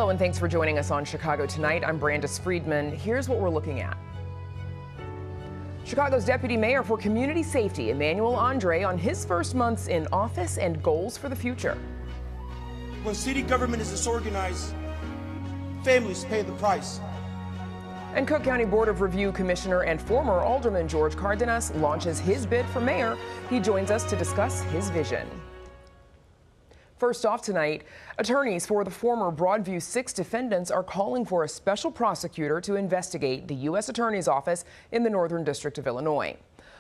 Hello and thanks for joining us on Chicago Tonight. I'm Brandis Friedman. Here's what we're looking at. Chicago's Deputy Mayor for Community Safety, Emmanuel Andre, on his first months in office and goals for the future. When city government is disorganized, families pay the price. And Cook County Board of Review Commissioner and former Alderman George Cardenas launches his bid for mayor. He joins us to discuss his vision. First off tonight, attorneys for the former Broadview 6 defendants are calling for a special prosecutor to investigate the U.S. Attorney's Office in the Northern District of Illinois.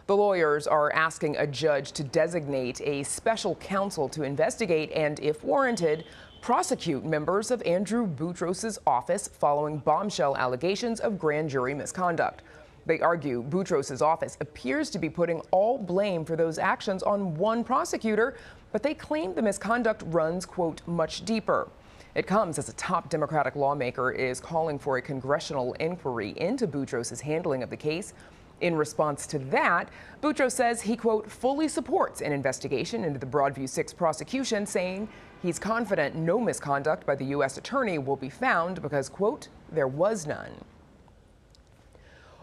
The lawyers are asking a judge to designate a special counsel to investigate and, if warranted, prosecute members of Andrew Boutros' office following bombshell allegations of grand jury misconduct. They argue Boutros' office appears to be putting all blame for those actions on one prosecutor, but they claim the misconduct runs, quote, much deeper. It comes as a top Democratic lawmaker is calling for a congressional inquiry into Boutros' handling of the case. In response to that, Boutros says he, quote, fully supports an investigation into the Broadview 6 prosecution, saying he's confident no misconduct by the U.S. attorney will be found because, quote, there was none.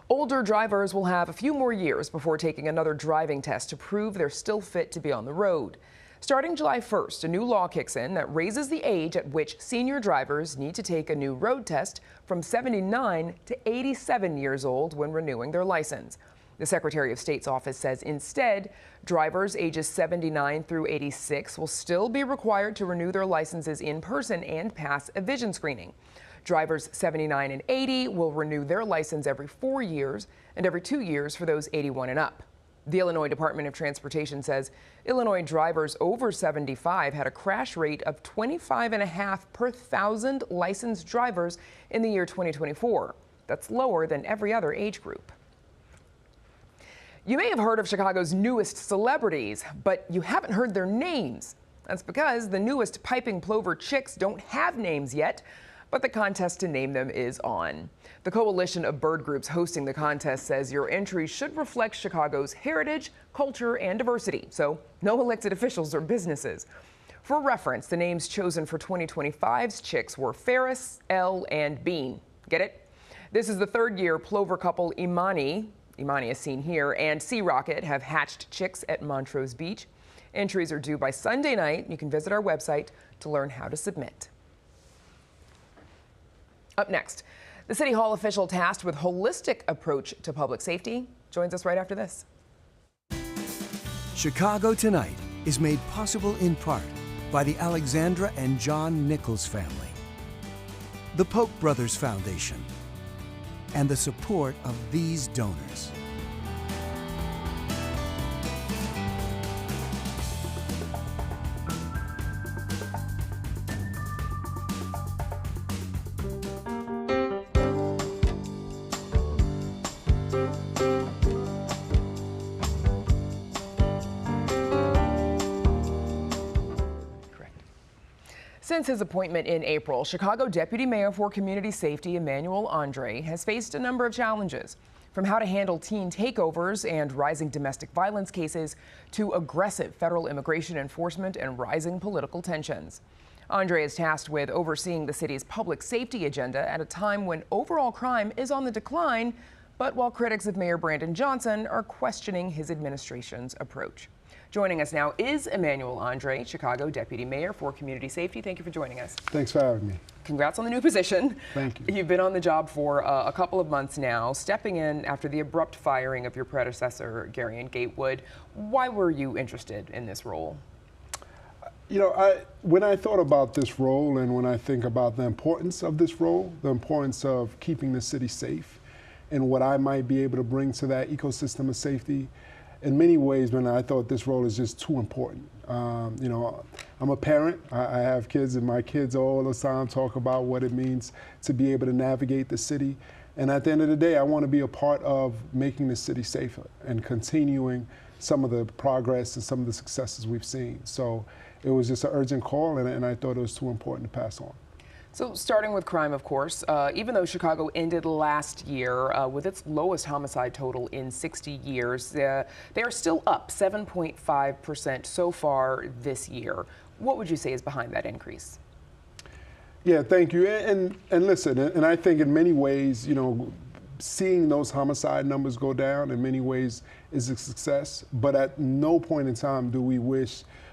Older drivers will have a few more years before taking another driving test to prove they're still fit to be on the road. Starting July 1st, a new law kicks in that raises the age at which senior drivers need to take a new road test from 79 to 87 years old when renewing their license. The Secretary of State's office says instead, drivers ages 79 through 86 will still be required to renew their licenses in person and pass a vision screening. Drivers 79 and 80 will renew their license every 4 years and every 2 years for those 81 and up. The Illinois Department of Transportation says Illinois drivers over 75 had a crash rate of 25.5 per 1,000 licensed drivers in the year 2024. That's lower than every other age group. You may have heard of Chicago's newest celebrities, but you haven't heard their names. That's because the newest Piping Plover chicks don't have names yet, but the contest to name them is on. The coalition of bird groups hosting the contest says your entry should reflect Chicago's heritage, culture, and diversity, so no elected officials or businesses. For reference, the names chosen for 2025's chicks were Ferris, Elle, and Bean. Get it? This is the third year Plover couple Imani is seen here, and Sea Rocket have hatched chicks at Montrose Beach. Entries are due by Sunday night. You can visit our website to learn how to submit. Up next, the City Hall official tasked with holistic approach to public safety joins us right after this. Chicago Tonight is made possible in part by the Alexandra and John Nichols family, the Polk Brothers Foundation, and the support of these donors. Since his appointment in April, Chicago Deputy Mayor for Community Safety Emmanuel Andre has faced a number of challenges, from how to handle teen takeovers and rising domestic violence cases to aggressive federal immigration enforcement and rising political tensions. Andre is tasked with overseeing the city's public safety agenda at a time when overall crime is on the decline, but while critics of Mayor Brandon Johnson are questioning his administration's approach. Joining us now is Emmanuel Andre, Chicago Deputy Mayor for Community Safety. Thank you for joining us. Thanks for having me. Congrats on the new position. Thank you. You've been on the job for a couple of months now, stepping in after the abrupt firing of your predecessor, Garion Gatewood. Why were you interested in this role? You know, when I thought about this role and when I think about the importance of this role, the importance of keeping the city safe and what I might be able to bring to that ecosystem of safety, in many ways, man, I thought this role is just too important. You know, I'm a parent. I have kids, and my kids all the time talk about what it means to be able to navigate the city. And at the end of the day, I want to be a part of making the city safer and continuing some of the progress and some of the successes we've seen. So it was just an urgent call, and I thought it was too important to pass on. So starting with crime, of course, even though Chicago ended last year with its lowest homicide total in 60 years, they are still up 7.5% so far this year. What would you say is behind that increase? Yeah, thank you. And listen, and I think in many ways, seeing those homicide numbers go down in many ways is a success. But at no point in time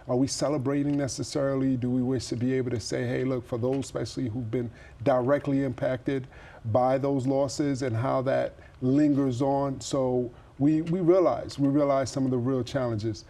are we celebrating necessarily? Do we wish to be able to say, hey, look, for those especially who've been directly impacted by those losses and how that lingers on? So we realize some of the real challenges.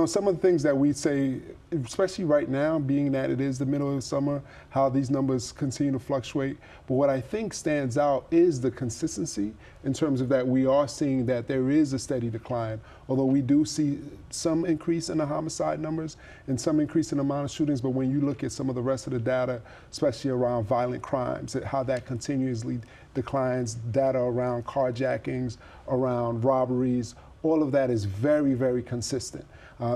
Some of the things that we say, especially right now, being that it is the middle of the summer, how these numbers continue to fluctuate. But what I think stands out is the consistency in terms of that we are seeing that there is a steady decline. Although we do see some increase in the homicide numbers and some increase in the amount of shootings, but when you look at some of the rest of the data, especially around violent crimes, how that continuously declines, data around carjackings, around robberies, all of that is very, very consistent.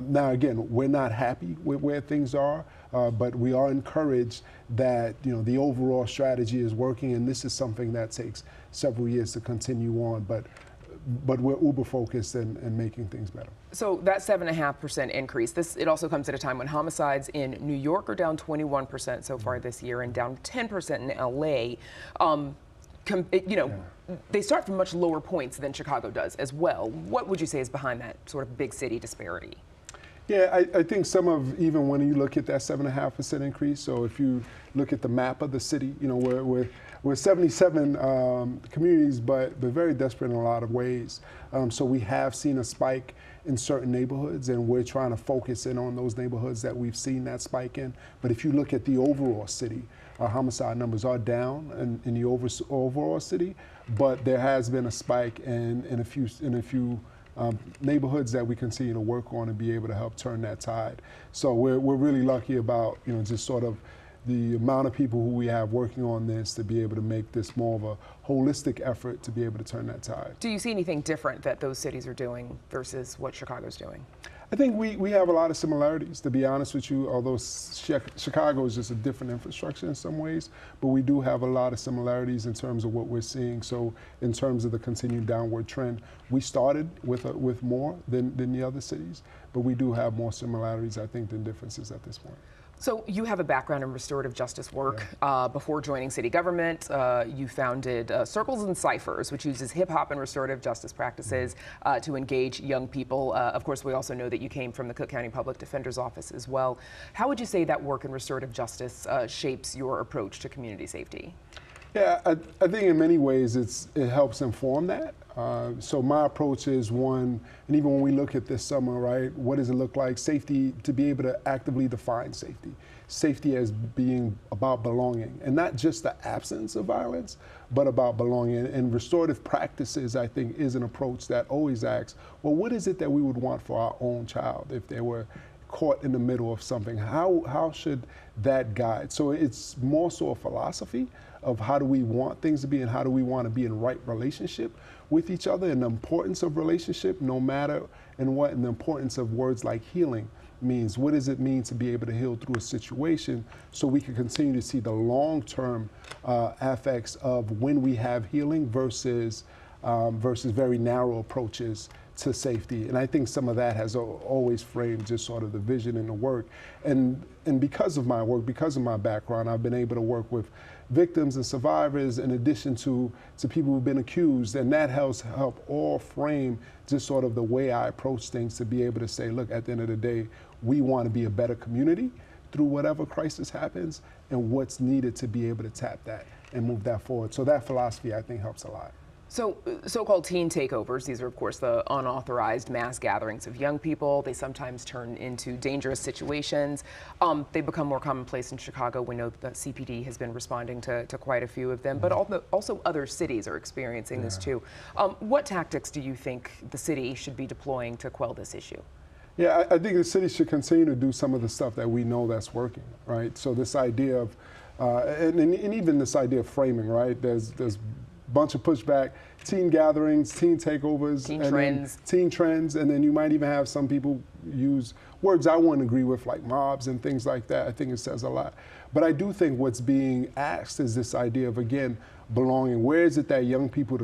Now, again, we're not happy with where things are, but we are encouraged that the overall strategy is working, and this is something that takes several years to continue on. But we're uber focused and making things better. So that 7.5% increase, it also comes at a time when homicides in New York are down 21% so far this year and down 10% in LA. They start from much lower points than Chicago does as well. What would you say is behind that sort of big city disparity? Yeah, I think even when you look at that 7.5% increase, so if you look at the map of the city, we're 77 communities, but very desperate in a lot of ways. So we have seen a spike in certain neighborhoods, and we're trying to focus in on those neighborhoods that we've seen that spike in. But if you look at the overall city, our homicide numbers are down in the overall city, but there has been a spike in a few neighborhoods that we continue to work on and be able to help turn that tide. So we're really lucky about just sort of the amount of people who we have working on this to be able to make this more of a holistic effort to be able to turn that tide. Do you see anything different that those cities are doing versus what Chicago's doing? I think we have a lot of similarities, to be honest with you, although Chicago is just a different infrastructure in some ways, but we do have a lot of similarities in terms of what we're seeing. So in terms of the continued downward trend, we started with more than the other cities, but we do have more similarities, I think, than differences at this point. So you have a background in restorative justice work. Before joining city government, you founded Circles and Ciphers, which uses hip hop and restorative justice practices to engage young people. Of course, we also know that you came from the Cook County Public Defender's Office as well. How would you say that work in restorative justice shapes your approach to community safety? Yeah, I think in many ways it helps inform that. So my approach is one, and even when we look at this summer, right, what does it look like? Safety, to be able to actively define safety. Safety as being about belonging, and not just the absence of violence, but about belonging. And restorative practices, I think, is an approach that always asks, well, what is it that we would want for our own child if they were caught in the middle of something? How should that guide? So it's more so a philosophy of how do we want things to be and how do we want to be in right relationship with each other, and the importance of relationship no matter in what, and the importance of words like healing means. What does it mean to be able to heal through a situation so we can continue to see the long-term effects of when we have healing versus very narrow approaches to safety. And I think some of that has always framed just sort of the vision and the work. And because of my work, because of my background, I've been able to work with victims and survivors in addition to people who've been accused. And that helps help all frame just sort of the way I approach things to be able to say, look, at the end of the day, we want to be a better community through whatever crisis happens, and what's needed to be able to tap that and move that forward. So that philosophy, I think, helps a lot. So so-called teen takeovers, these are, of course, the unauthorized mass gatherings of young people. They sometimes turn into dangerous situations. They become more commonplace in Chicago. We know that the CPD has been responding to quite a few of them, but also other cities are experiencing this too. What tactics do you think the city should be deploying to quell this issue? Yeah, I think the city should continue to do some of the stuff that we know that's working, right? So this idea of, and even this idea of framing, right? There's bunch of pushback, teen gatherings, teen takeovers, teen trends, and then you might even have some people use words I wouldn't agree with, like mobs and things like that. I think it says a lot. But I do think what's being asked is this idea of, again, belonging. Where is it that young people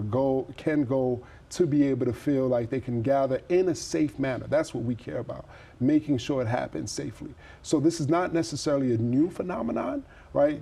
can go to be able to feel like they can gather in a safe manner? That's what we care about, making sure it happens safely. So this is not necessarily a new phenomenon, right?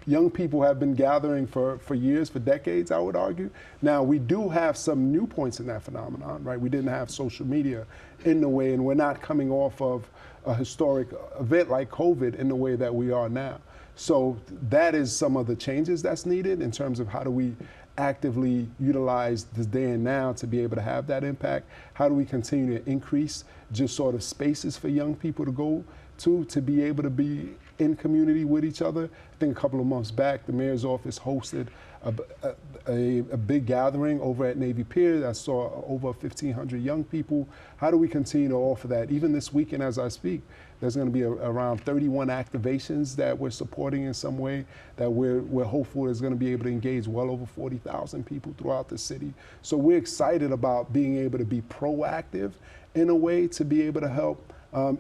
young people have been gathering for years, for decades, I would argue. Now, we do have some new points in that phenomenon, right? We didn't have social media in the way, and we're not coming off of a historic event like COVID in the way that we are now. So that is some of the changes that's needed in terms of how do we actively utilize this day and now to be able to have that impact? How do we continue to increase just sort of spaces for young people to go to be able to be in community with each other? I think a couple of months back, the mayor's office hosted a big gathering over at Navy Pier. I saw over 1,500 young people. How do we continue to offer that? Even this weekend as I speak, there's going to be around 31 activations that we're supporting in some way, that we're hopeful is going to be able to engage well over 40,000 people throughout the city. So we're excited about being able to be proactive in a way to be able to help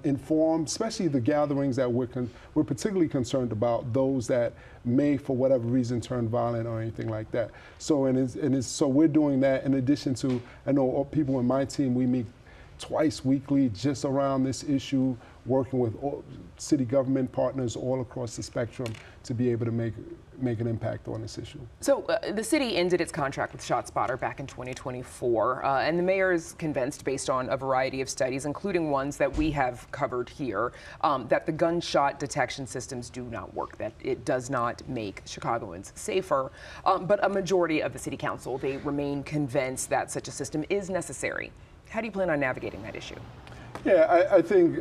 inform, especially the gatherings that we're particularly concerned about, those that may, for whatever reason, turn violent or anything like that. So so we're doing that in addition to, I know people in my team, we meet twice weekly just around this issue, working with city government partners all across the spectrum to be able to make an impact on this issue. So the city ended its contract with ShotSpotter back in 2024, and the mayor is convinced, based on a variety of studies, including ones that we have covered here, that the gunshot detection systems do not work, that it does not make Chicagoans safer. But a majority of the city council, they remain convinced that such a system is necessary. How do you plan on navigating that issue? Yeah, I think,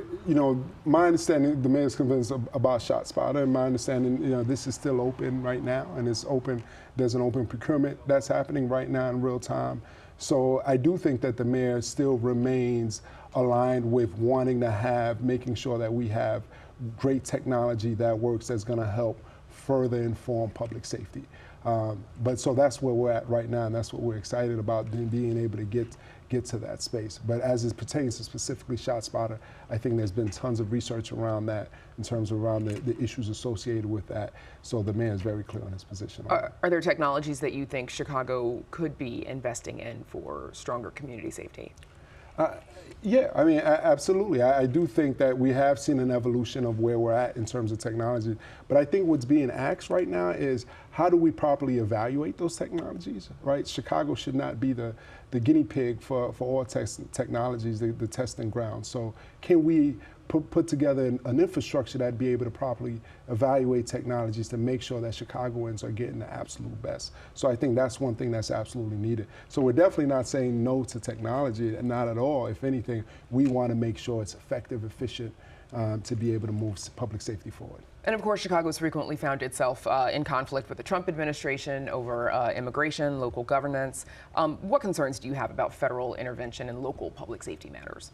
my understanding, the mayor's convinced about ShotSpotter, and my understanding, this is still open right now, and it's open. There's an open procurement that's happening right now in real time. So I do think that the mayor still remains aligned with wanting to making sure that we have great technology that works, that's going to help further inform public safety. But so that's where we're at right now, and that's what we're excited about, being able to get to that space. But as it pertains to specifically ShotSpotter, I think there's been tons of research around that in terms of around the issues associated with that. So the mayor is very clear on his position. Are there technologies that you think Chicago could be investing in for stronger community safety? Yeah, I mean, absolutely. I do think that we have seen an evolution of where we're at in terms of technology. But I think what's being asked right now is, how do we properly evaluate those technologies, right? Chicago should not be the guinea pig for all technologies, the testing ground. So can we put together an infrastructure that'd be able to properly evaluate technologies to make sure that Chicagoans are getting the absolute best? So I think that's one thing that's absolutely needed. So we're definitely not saying no to technology, not at all. If anything, we want to make sure it's effective, efficient, to be able to move public safety forward. And of course, Chicago's frequently found itself in conflict with the Trump administration over immigration, local governance. What concerns do you have about federal intervention in local public safety matters?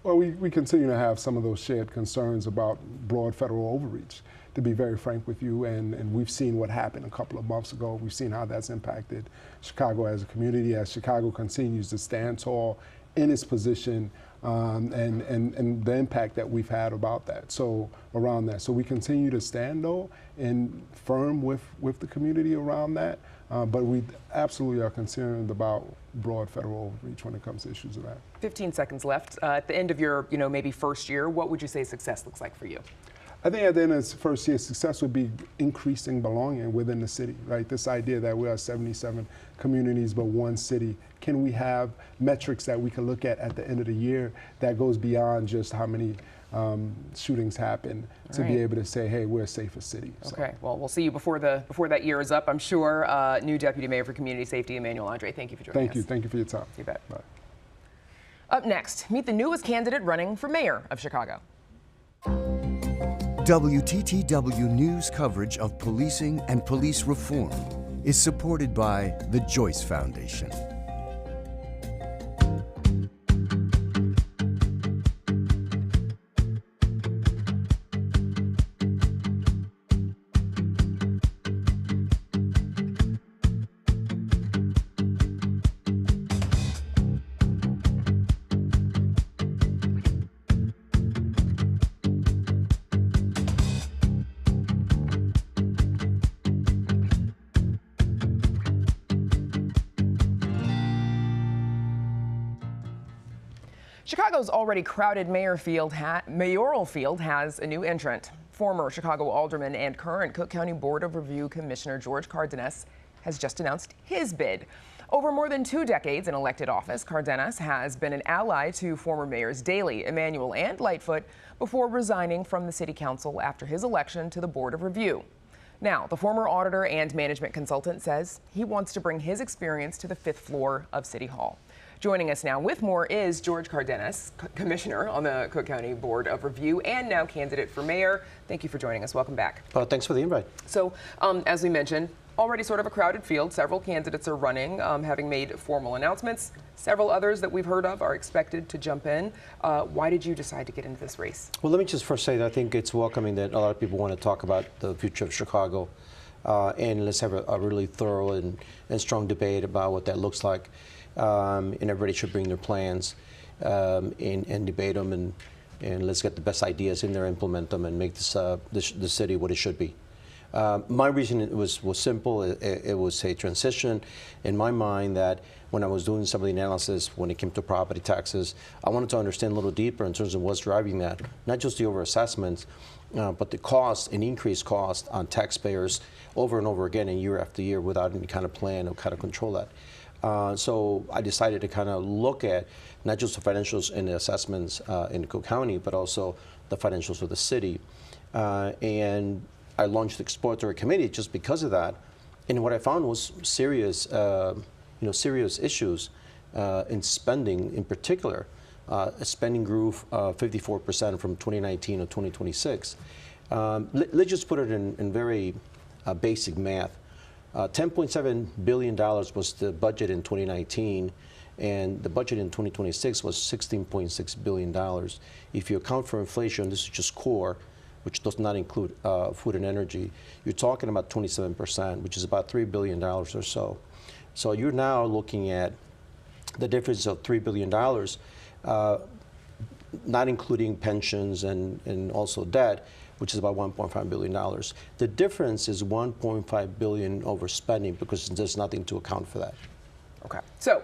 Well, we continue to have some of those shared concerns about broad federal overreach, to be very frank with you, and we've seen what happened a couple of months ago. We've seen how that's impacted Chicago as a community, as Chicago continues to stand tall in its position, and the impact that we've had about that. So around that, so we continue to stand though and firm with the community around that. But we absolutely are concerned about broad federal overreach when it comes to issues of that. 15 seconds left. At the end of your, maybe first year, what would you say success looks like for you? I think at the end of the first year, success would be increasing belonging within the city, right? This idea that we are 77 communities but one city. Can we have metrics that we can look at the end of the year that goes beyond just how many shootings happen, to be able to say, hey, we're a safer city. Okay, well, we'll see you before that year is up, I'm sure. New Deputy Mayor for Community Safety, Emmanuel Andre, thank you for joining us. Thank you for your time. You bet. Bye. Up next, meet the newest candidate running for mayor of Chicago. WTTW News coverage of policing and police reform is supported by the Joyce Foundation. Chicago's already crowded mayoral field has a new entrant. Former Chicago alderman and current Cook County Board of Review Commissioner George Cardenas has just announced his bid. Over more than 2 decades in elected office, Cardenas has been an ally to former mayors Daley, Emanuel, and Lightfoot before resigning from the city council after his election to the Board of Review. Now, the former auditor and management consultant says he wants to bring his experience to the 5th floor of City Hall. Joining us now with more is George Cardenas, commissioner on the Cook County Board of Review and now candidate for mayor. Thank you for joining us. Welcome back. Thanks for the invite. So, as we mentioned, already sort of a crowded field. Several candidates are running, having made formal announcements. Several others that we've heard of are expected to jump in. Why did you decide to get into this race? Well, let me just first say that I think it's welcoming that a lot of people want to talk about the future of Chicago. And let's have a really thorough and strong debate about what that looks like. And everybody should bring their plans and debate them, and let's get the best ideas in there, implement them, and make this the city what it should be. My reason was simple. It was a transition in my mind that when I was doing some of the analysis when it came to property taxes, I wanted to understand a little deeper in terms of what's driving that, not just the overassessments, but the cost and increased cost on taxpayers over and over again and year after year without any kind of plan or kind of control that. So I decided to kind of look at not just the financials and the assessments in Cook County, but also the financials of the city. And I launched the exploratory committee just because of that. And what I found was serious, serious issues in spending in particular. Spending grew 54% from 2019 to 2026. Let's just put it in very basic math. $10.7 billion was the budget in 2019, and the budget in 2026 was $16.6 billion. If you account for inflation, this is just core, which does not include food and energy, you're talking about 27%, which is about $3 billion or so. So you're now looking at the difference of $3 billion, not including pensions and also debt, which is about $1.5 billion. The difference is $1.5 billion overspending because there's nothing to account for that. Okay. So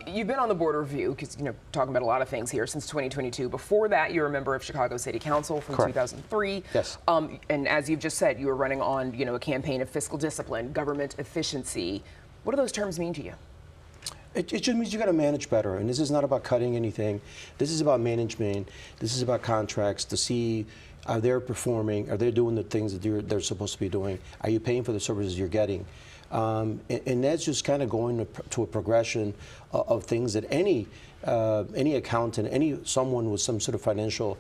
you've been on the Board of Review, because talking about a lot of things here since 2022. Before that, you were a member of Chicago City Council from Correct. 2003. Yes. And as you've just said, you were running on a campaign of fiscal discipline, government efficiency. What do those terms mean to you? It just means you got to manage better, and this is not about cutting anything. This is about management. This is about contracts to see. Are they performing? Are they doing the things that they're supposed to be doing? Are you paying for the services you're getting? And that's just kind of going to a progression of things that any accountant, someone with some sort of financial,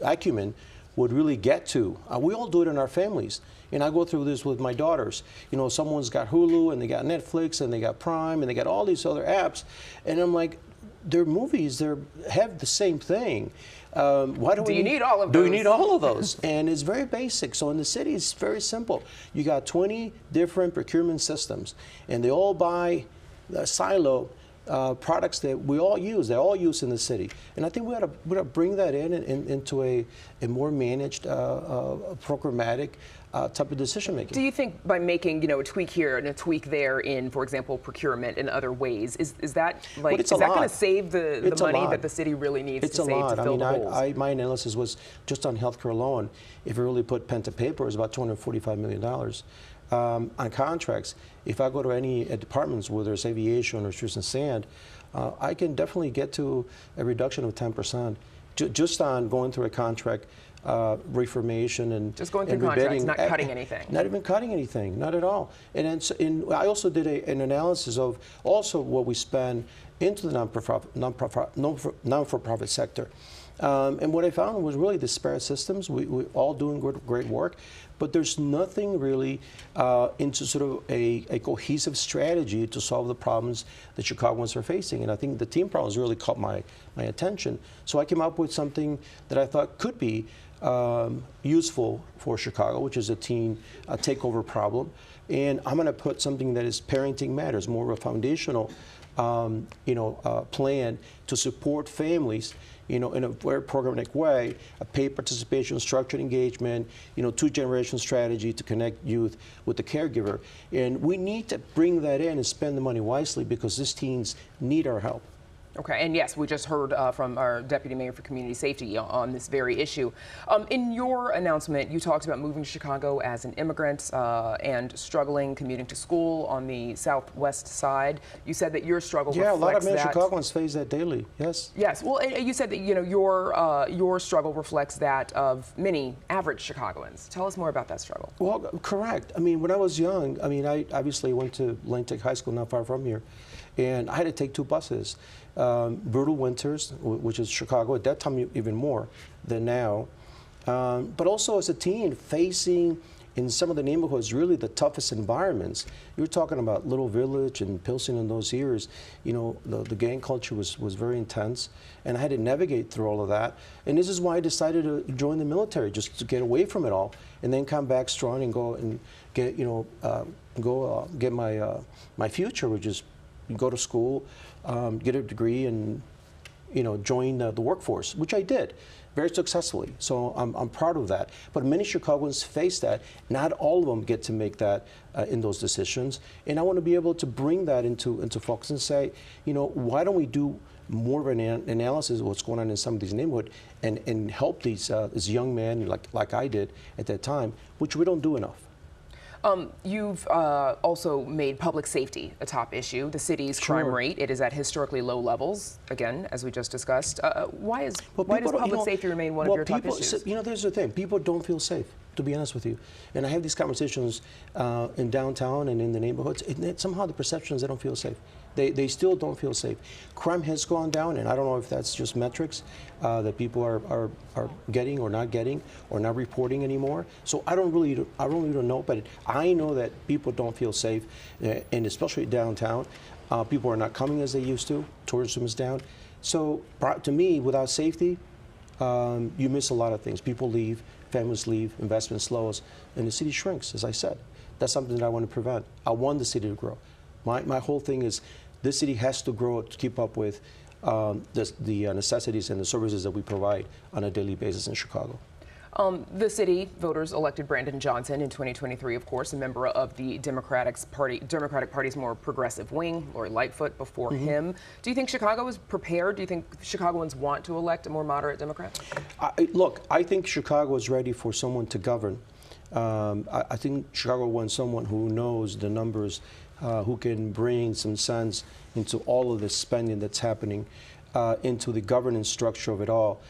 acumen would really get to. We all do it in our families. And I go through this with my daughters. Someone's got Hulu, and they got Netflix, and they got Prime, and they got all these other apps. And I'm like, they're movies, they have the same thing. Why do you need all of those? Do we need all of those? And it's very basic. So in the city, it's very simple. You got 20 different procurement systems, and they all buy silo products that we all use. They're all used in the city. And I think we ought to bring that into a more managed, programmatic type of decision making. Do you think by making a tweak here and a tweak there in, for example, procurement and other ways, is that going to save the money that the city really needs to save to fill the holes? My analysis was just on healthcare alone. If you really put pen to paper, it's about $245 million. On contracts, if I go to any departments, whether it's aviation or streets and sand, I can definitely get to a reduction of 10%. Just on going through a contract reformation and just going through contracts, not cutting anything. Not even cutting anything, not at all. And I also did an analysis of also what we spend into the non-for-profit sector. And what I found was really disparate systems. We all doing great work, but there's nothing really into sort of a cohesive strategy to solve the problems that Chicagoans are facing. And I think the team problems really caught my attention. So I came up with something that I thought could be useful for Chicago, which is a teen takeover problem. And I'm going to put something that is parenting matters, more of a foundational plan to support families, in a very programmatic way, a paid participation, structured engagement, two-generation strategy to connect youth with the caregiver. And we need to bring that in and spend the money wisely because these teens need our help. Okay, and yes, we just heard from our Deputy Mayor for Community Safety on this very issue. In your announcement, you talked about moving to Chicago as an immigrant and struggling commuting to school on the southwest side. You said that your struggle reflects that. Yeah, a lot of many Chicagoans face that daily, yes. Yes, well, you said that, you know, your struggle reflects that of many average Chicagoans. Tell us more about that struggle. Well, correct. I mean, when I was young, I mean, I obviously went to Lane Tech High School, not far from here, and I had to take 2 buses. Brutal winters, which is Chicago, at that time even more than now. But also as a teen, facing in some of the neighborhoods really the toughest environments. You were talking about Little Village and Pilsen in those years. You know, the gang culture was very intense, and I had to navigate through all of that. And this is why I decided to join the military, just to get away from it all, and then come back strong and go and get, you know, get my future, which is go to school, get a degree, and, you know, join the workforce, which I did very successfully. So I'm proud of that. But many Chicagoans face that. Not all of them get to make that in those decisions. And I want to be able to bring that into focus and say, you know, why don't we do more of an analysis of what's going on in some of these neighborhoods and help these young men like I did at that time, which we don't do enough. You've also made public safety a top issue. The city's crime rate, it is at historically low levels, again, as we just discussed. Why does public safety remain one of your top issues? You know, there's the thing. People don't feel safe, to be honest with you. And I have these conversations in downtown and in the neighborhoods. Somehow the perception is they don't feel safe. They still don't feel safe. Crime has gone down, and I don't know if that's just metrics that people are getting or not getting or not reporting anymore. So I don't really know, but I know that people don't feel safe, and especially downtown. People are not coming as they used to. Tourism is down. So to me, without safety, you miss a lot of things. People leave, families leave, investment slows, and the city shrinks, as I said. That's something that I want to prevent. I want the city to grow. My whole thing is this city has to grow to keep up with the necessities and the services that we provide on a daily basis in Chicago. The city voters elected Brandon Johnson in 2023, of course, a member of the Democratic Party's more progressive wing, Lori Lightfoot before him. Do you think Chicago is prepared? Do you think Chicagoans want to elect a more moderate Democrat? Look, I think Chicago is ready for someone to govern. I think Chicago wants someone who knows the numbers, who can bring some sense into all of the spending that's happening, into the governance structure of it all,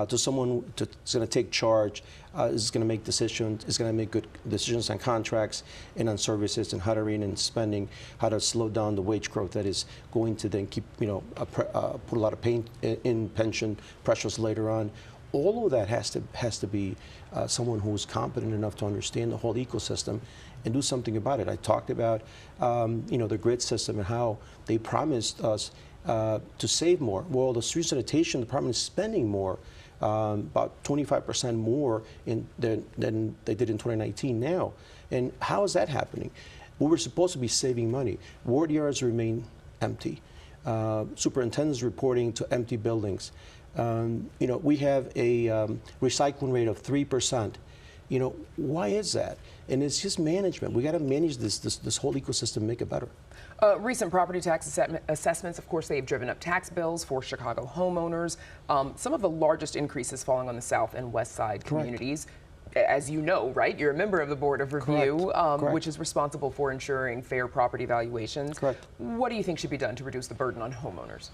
to someone that's going to take charge, is going to make decisions, is going to make good decisions on contracts and on services and how to rein in spending, how to slow down the wage growth that is going to then keep, you know, put a lot of pain in pension pressures later on. All of that has to be someone who is competent enough to understand the whole ecosystem and do something about it. I talked about you know, the grid system and how they promised us to save more. Well, the street sanitation department is spending more, about 25% more than they did in 2019 now. And how is that happening? Well, we're supposed to be saving money. Ward yards remain empty. Superintendents reporting to empty buildings. You know, we have a recycling rate of 3%. You know, why is that? And it's just management. We got to manage this whole ecosystem, make it better. Recent property tax assessments, of course, they've driven up tax bills for Chicago homeowners. Some of the largest increases falling on the south and west side communities. As you know, right? You're a member of the Board of Review, which is responsible for ensuring fair property valuations. Correct. What do you think should be done to reduce the burden on homeowners?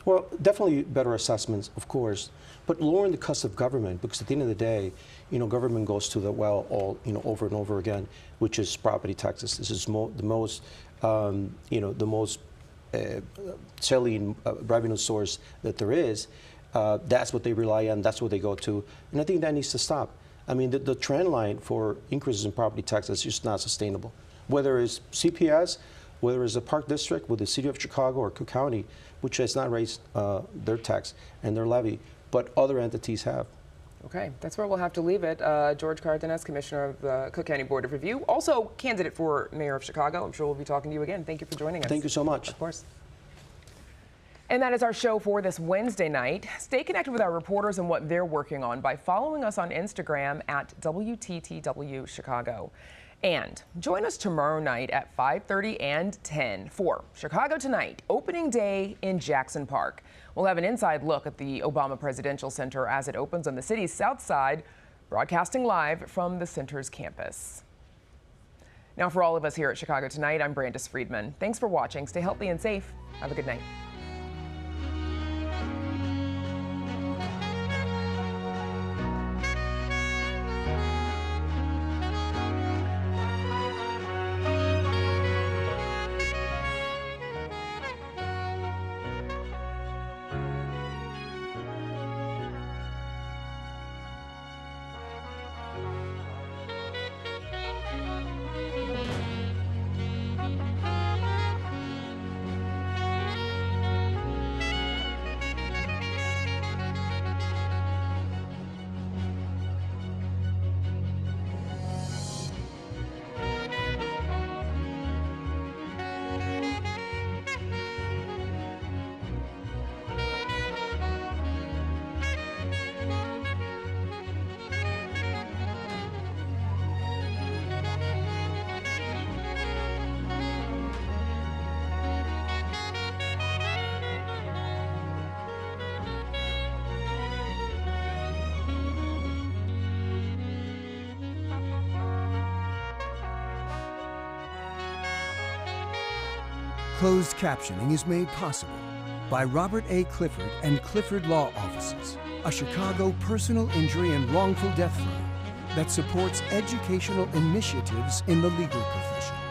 Well, definitely better assessments, of course, but lowering the cost of government, because at the end of the day, you know, government goes to the well all, you know, over and over again, which is property taxes. This is the most, you know, the most salient revenue source that there is. That's what they rely on. That's what they go to, and I think that needs to stop. I mean, the trend line for increases in property taxes is just not sustainable. Whether it's CPS, whether it's the Park District with the City of Chicago or Cook County, which has not raised their tax and their levy, but other entities have. Okay, that's where we'll have to leave it. George Cardenas, Commissioner of the Cook County Board of Review, also candidate for Mayor of Chicago. I'm sure we'll be talking to you again. Thank you for joining us. Thank you so much. Of course. And that is our show for this Wednesday night. Stay connected with our reporters and what they're working on by following us on Instagram at WTTW Chicago. And join us tomorrow night at 5:30 and 10 for Chicago Tonight, opening day in Jackson Park. We'll have an inside look at the Obama Presidential Center as it opens on the city's south side, broadcasting live from the center's campus. Now, for all of us here at Chicago Tonight, I'm Brandis Friedman. Thanks for watching. Stay healthy and safe. Have a good night. Closed captioning is made possible by Robert A. Clifford and Clifford Law Offices, a Chicago personal injury and wrongful death firm that supports educational initiatives in the legal profession.